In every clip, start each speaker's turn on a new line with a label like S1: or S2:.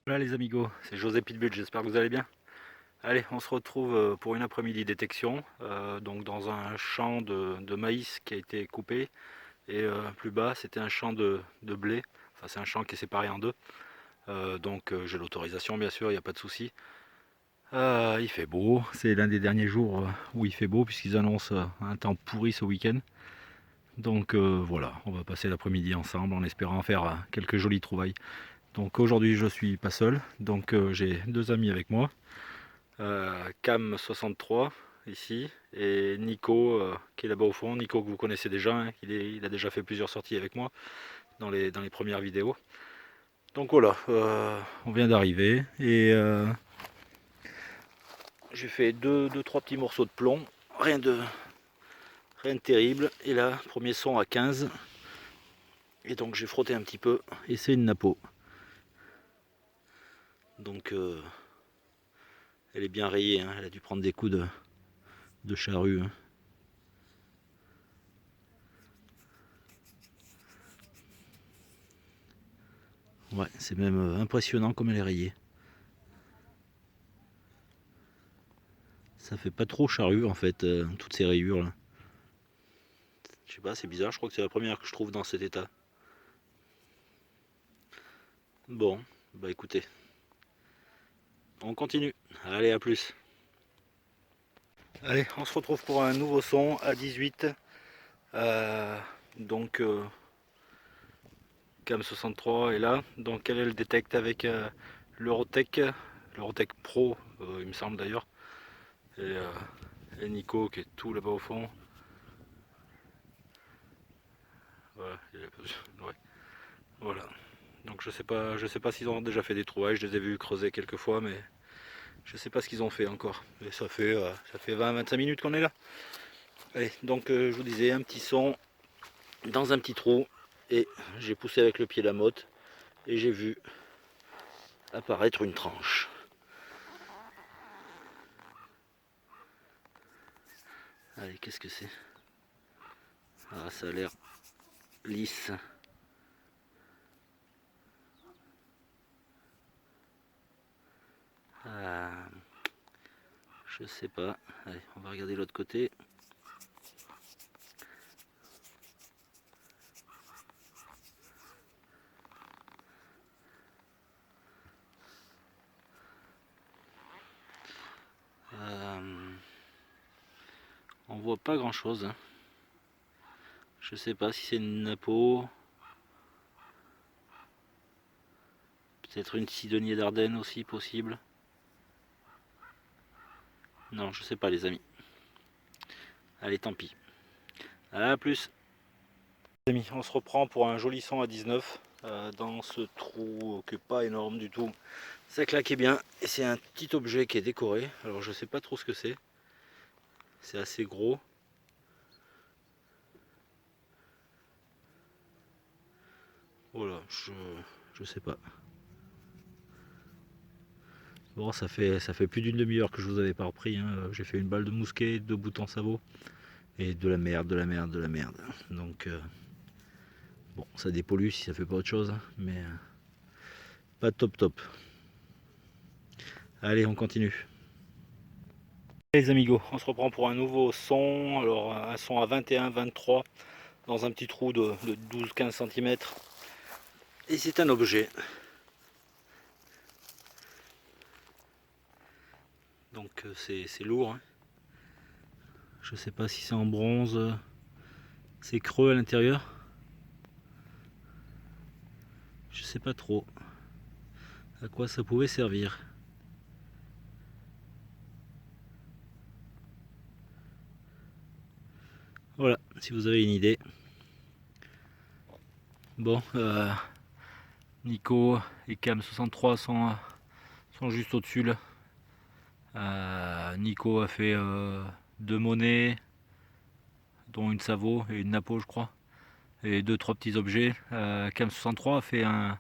S1: Voilà les amigos, c'est José Pitbull, j'espère que vous allez bien. Allez, on se retrouve pour une après-midi détection, donc dans un champ de maïs qui a été coupé, et plus bas c'était un champ de blé, enfin c'est un champ qui est séparé en deux, donc j'ai l'autorisation bien sûr, il n'y a pas de souci. Il fait beau, c'est l'un des derniers jours où il fait beau puisqu'ils annoncent un temps pourri ce week-end. Donc voilà, on va passer l'après-midi ensemble en espérant faire quelques jolies trouvailles. Donc aujourd'hui je suis pas seul, donc j'ai deux amis avec moi. Cam63 ici et Nico qui est là-bas au fond. Nico que vous connaissez déjà, hein, il a déjà fait plusieurs sorties avec moi dans les premières vidéos. Donc voilà, on vient d'arriver et j'ai fait deux, trois petits morceaux de plomb, rien de terrible. Et là, premier son à 15. Et donc j'ai frotté un petit peu et c'est une napo. Donc elle est bien rayée, hein, elle a dû prendre des coups de charrue. Hein. Ouais, c'est même impressionnant comme elle est rayée. Ça fait pas trop charrue en fait, toutes ces rayures là. Je sais pas, c'est bizarre, je crois que c'est la première que je trouve dans cet état. Bon, bah écoutez, on continue. Allez, à plus. Allez, on se retrouve pour un nouveau son à 18. Euh, donc Cam 63 est là. Donc elle détecte avec l'Eurotech Pro, il me semble d'ailleurs. Et Nico qui est tout là-bas au fond. Voilà, ouais, voilà. Donc je sais pas s'ils ont déjà fait des trouvailles, je les ai vus creuser quelques fois, mais je sais pas ce qu'ils ont fait encore. Mais ça fait 20-25 minutes qu'on est là. Allez, donc je vous disais, un petit son dans un petit trou, et j'ai poussé avec le pied la motte, et j'ai vu apparaître une tranche. Allez, qu'est-ce que c'est? Ah, ça a l'air lisse. Ah, je sais pas. Allez, on va regarder l'autre côté. On voit pas grand chose. Hein. Je sais pas si c'est une napo. Peut-être une Sidonie d'Ardenne aussi possible. Non, je sais pas les amis. Allez, tant pis. À plus. Les amis, on se reprend pour un joli son à 19 dans ce trou qui n'est pas énorme du tout. Ça claquait bien et c'est un petit objet qui est décoré. Alors je sais pas trop ce que c'est. C'est assez gros. Voilà, je sais pas. Bon, ça fait plus d'une demi-heure que je vous avais pas repris. Hein. J'ai fait une balle de mousquet, 2 boutons sabot et de la merde, de la merde, de la merde. Donc bon, ça dépollue si ça fait pas autre chose, hein, mais pas top top. Allez, on continue. Les amigos, on se reprend pour un nouveau son. Alors un son à 21-23 dans un petit trou de 12-15 cm. Et c'est un objet. Donc c'est lourd. Hein. Je sais pas si c'est en bronze. C'est creux à l'intérieur. Je sais pas trop à quoi ça pouvait servir. Voilà, si vous avez une idée. Bon, Nico et Cam63 sont juste au-dessus là. Nico a fait 2 monnaies, dont une Savo et une Napo je crois, et 2-3 petits objets. Cam63 a fait un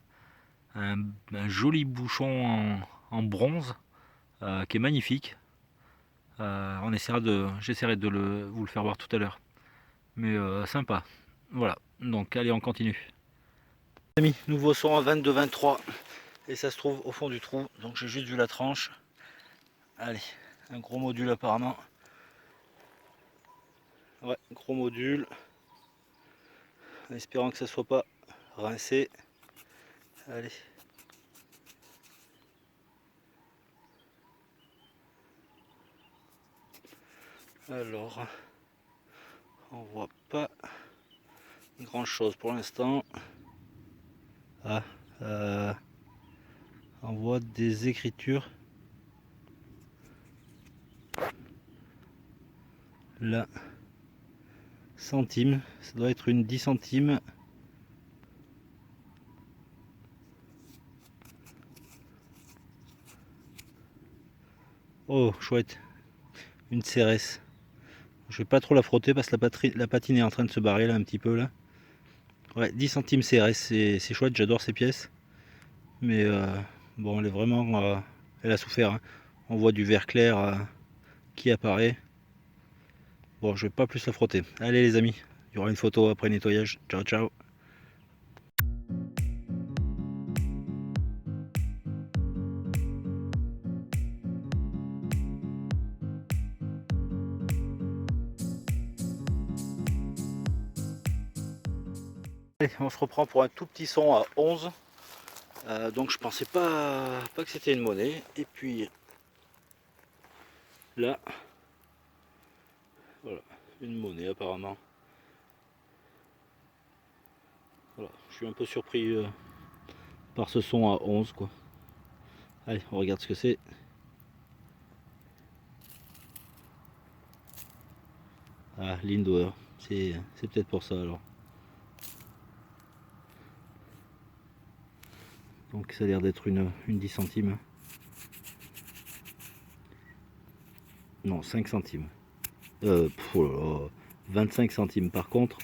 S1: joli bouchon en bronze qui est magnifique. J'essaierai de vous le faire voir tout à l'heure. Mais sympa. Voilà, donc allez on continue. Amis, nouveau son à 22-23. Et ça se trouve au fond du trou, donc j'ai juste vu la tranche. Allez, un gros module apparemment. Ouais, gros module. En espérant que ça soit pas rincé. Allez. Alors, on voit pas grand chose pour l'instant. Ah, on voit des écritures. Là, centime, ça doit être une 10 centimes. Oh, chouette, une CRS. Je vais pas trop la frotter parce que la patine est en train de se barrer là un petit peu là. Ouais, 10 centimes CRS, c'est chouette, j'adore ces pièces. Mais bon, elle est vraiment, elle a souffert, hein. On voit du vert clair qui apparaît. Bon, je vais pas plus la frotter. Allez les amis, il y aura une photo après nettoyage. Ciao ciao. Allez, on se reprend pour un tout petit son à 11. Donc je pensais pas que c'était une monnaie. Et puis là, voilà, une monnaie apparemment. Voilà, je suis un peu surpris par ce son à 11 quoi. Allez, on regarde ce que c'est. Ah, Lindauer, c'est peut-être pour ça alors. Donc ça a l'air d'être une 10 centimes. Non, 5 centimes. Oh là là, 25 centimes par contre.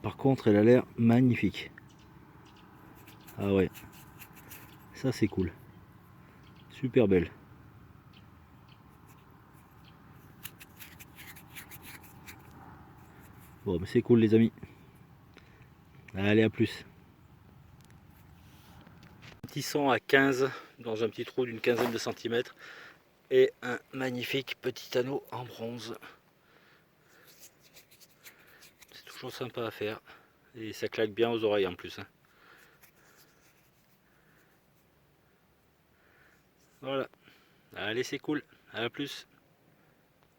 S1: Par contre, elle a l'air magnifique. Ah ouais, ça c'est cool. Super belle. Bon, mais c'est cool les amis. Allez, à plus. Petit son à 15 dans un petit trou d'une quinzaine de centimètres et un magnifique petit anneau en bronze. C'est toujours sympa à faire et ça claque bien aux oreilles en plus, hein. Voilà, allez c'est cool, à plus.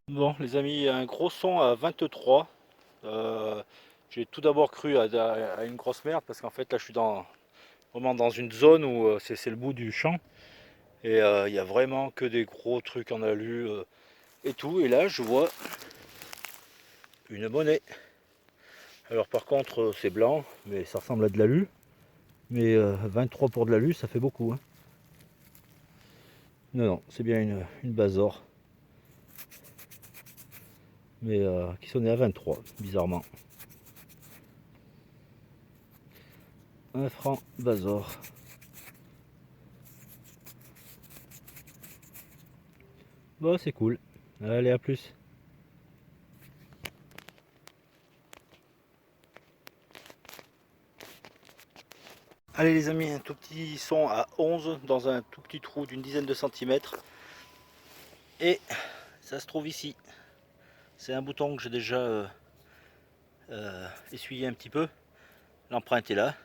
S1: Bon les amis, un gros son à 23. J'ai tout d'abord cru à une grosse merde parce qu'en fait là je suis vraiment dans une zone où c'est le bout du champ et il y a vraiment que des gros trucs en alu et tout. Et là je vois une monnaie. Alors par contre c'est blanc mais ça ressemble à de l'alu. Mais 23 pour de l'alu ça fait beaucoup, hein. Non, non, c'est bien une Bazor. Mais qui sonnait à 23, bizarrement. Un franc Bazor. Bon, c'est cool. Allez, à plus. Allez les amis, un tout petit son à 11 dans un tout petit trou d'une dizaine de centimètres. Et ça se trouve ici. C'est un bouton que j'ai déjà essuyé un petit peu. L'empreinte est là.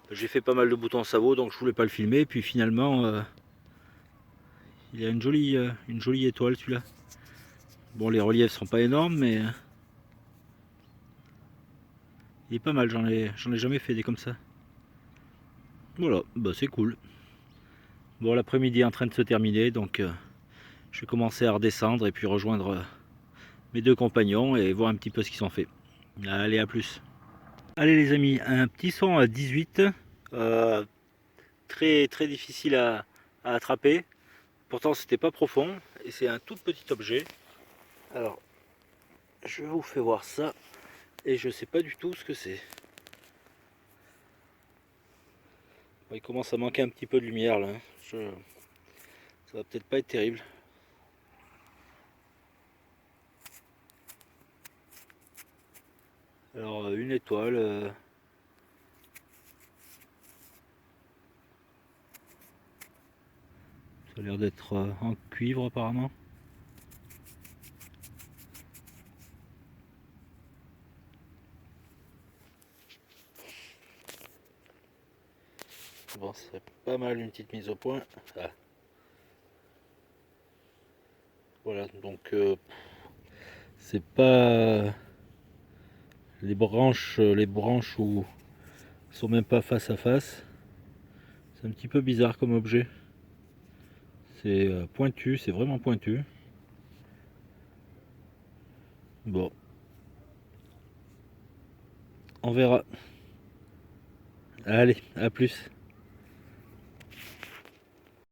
S1: J'ai fait pas mal de boutons sabot donc je voulais pas le filmer. Puis finalement, il y a une jolie étoile celui-là. Bon, les reliefs sont pas énormes, mais il est pas mal. J'en ai jamais fait des comme ça. Voilà, bah c'est cool. Bon, l'après-midi est en train de se terminer, donc je vais commencer à redescendre et puis rejoindre mes deux compagnons et voir un petit peu ce qu'ils ont fait. Allez, à plus. Allez les amis, un petit son à 18, euh, très difficile à attraper. Pourtant c'était pas profond et c'est un tout petit objet. Alors, je vous fais voir ça et je sais pas du tout ce que c'est. Bon, il commence à manquer un petit peu de lumière là, hein. Ça va peut-être pas être terrible. Alors une étoile, Ça a l'air d'être en cuivre apparemment. Bon, ce serait pas mal une petite mise au point. Ah. Voilà, donc c'est pas les branches où sont même pas face à face. C'est un petit peu bizarre comme objet. C'est pointu, c'est vraiment pointu. Bon, on verra. Allez, à plus.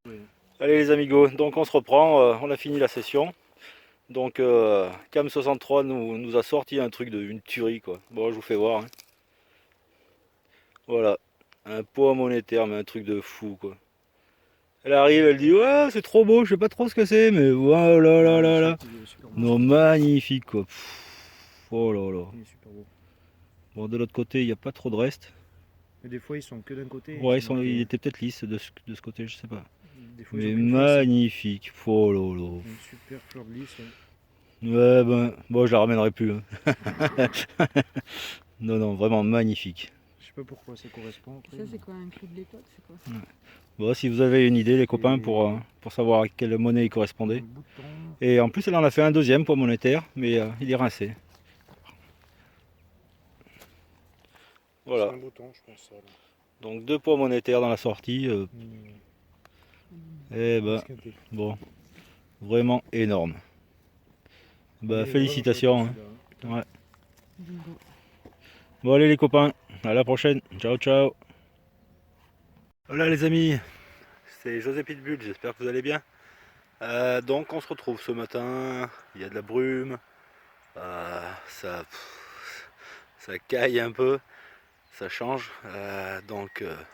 S2: Oui.
S1: Allez les amigos, donc on se reprend, on a fini la session. Donc Cam63 nous a sorti un truc une tuerie quoi. Bon, je vous fais voir, hein. Voilà, un poids monétaire, mais un truc de fou quoi. Elle arrive, elle dit ouais c'est trop beau, je sais pas trop ce que c'est, mais oh là là là là.
S2: Il est super beau.
S1: Non, magnifique quoi. Pff, oh là là.
S2: Il est super beau.
S1: Bon, de l'autre côté, il n'y a pas trop de reste.
S2: Mais des fois, ils sont que d'un côté.
S1: Ouais,
S2: tellement
S1: il
S2: que-
S1: était peut-être lisse de ce côté, je sais pas.
S2: Des fois, ils
S1: Mais
S2: ont qu'une face.
S1: magnifique. Oh là là.
S2: Une super fleur de lys.
S1: Ouais, ben, bon, je la ramènerai plus, hein. Non, non, vraiment magnifique.
S2: Je sais pas pourquoi ça correspond. Après,
S3: Ça, c'est quoi, un cri de l'époque, c'est quoi?
S1: Bon, si vous avez une idée, les copains,
S2: Et-
S1: pour savoir à quelle monnaie il correspondait.
S2: un bouton.
S1: Et en plus, elle en a fait un deuxième poids monétaire, mais il est rincé. Voilà.
S2: C'est un bouton, je pense. Ça, là.
S1: Donc 2 poids monétaires dans la sortie. Eh ben,
S2: Esquinté.
S1: bon, vraiment énorme.
S2: Il
S1: Bah,
S2: est
S1: félicitations, hein.
S2: vraiment chouette, celui-là, hein.
S1: Ouais.
S3: Bingo.
S1: Bon, allez les copains, à la prochaine. Ciao, ciao. Voilà les amis, c'est José Pitbull, j'espère que vous allez bien. Donc on se retrouve ce matin, il y a de la brume, ça caille un peu, ça change.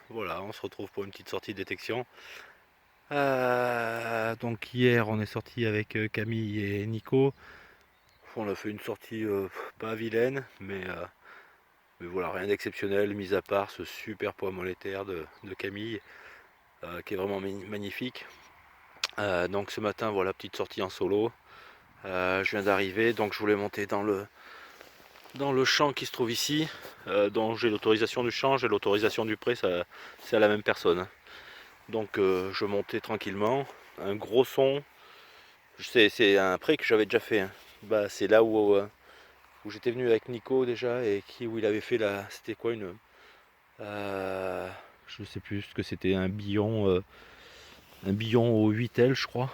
S1: Voilà, on se retrouve pour une petite sortie de détection. Donc hier on est sorti avec Camille et Nico. On a fait une sortie pas vilaine, mais voilà, rien d'exceptionnel, mis à part ce super poids monétaire de Camille, qui est vraiment magnifique. Donc ce matin, voilà, petite sortie en solo. Je viens d'arriver, donc je voulais monter dans le champ qui se trouve ici, dont j'ai l'autorisation du champ, j'ai l'autorisation du pré, c'est à la même personne. Donc je montais tranquillement, un gros son, c'est un pré que j'avais déjà fait, hein. Bah, c'est là où j'étais venu avec Nico déjà, et où il avait fait c'était quoi je sais plus ce que c'était, un billon au 8L je crois.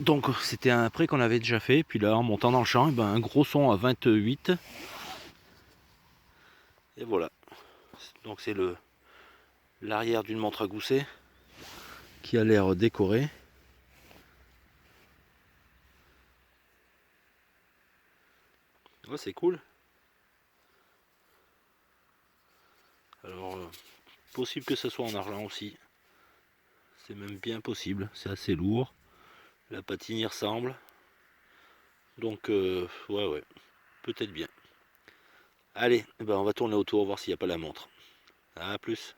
S1: Donc c'était un pré qu'on avait déjà fait, puis là en montant dans le champ, un gros son à 28. Et voilà. Donc c'est l'arrière d'une montre à gousset qui a l'air décorée. Ouais, c'est cool. Alors possible que ce soit en argent aussi. C'est même bien possible, c'est assez lourd. La patine y ressemble. Donc ouais, peut-être bien. Allez, on va tourner autour, voir s'il n'y a pas la montre. A plus.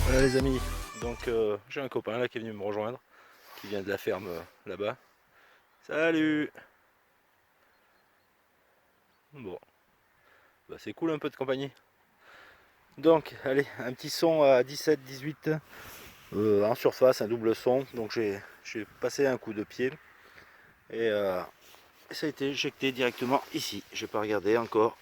S1: Voilà les amis, donc j'ai un copain là qui est venu me rejoindre, qui vient de la ferme là-bas. Salut. Bon, bah, c'est cool un peu de compagnie. Donc allez, un petit son à 17-18 en surface, un double son. Donc j'ai passé un coup de pied et ça a été éjecté directement ici. J'ai pas regardé encore.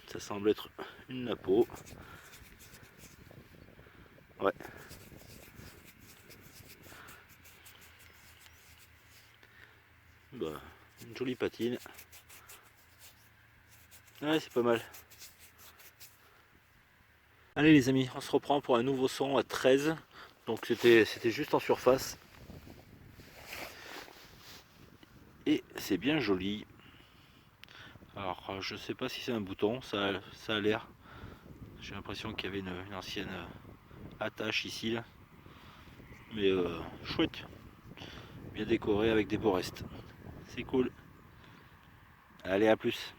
S1: Ça semble être une napo. Ouais. Bah, une jolie patine. Ouais, c'est pas mal. Allez les amis, on se reprend pour un nouveau son à 13. Donc c'était juste en surface. Et c'est bien joli. Alors je sais pas si c'est un bouton, ça a l'air. J'ai l'impression qu'il y avait une ancienne attache ici là. Mais chouette. Bien décoré avec des beaux restes. C'est cool. Allez, à plus.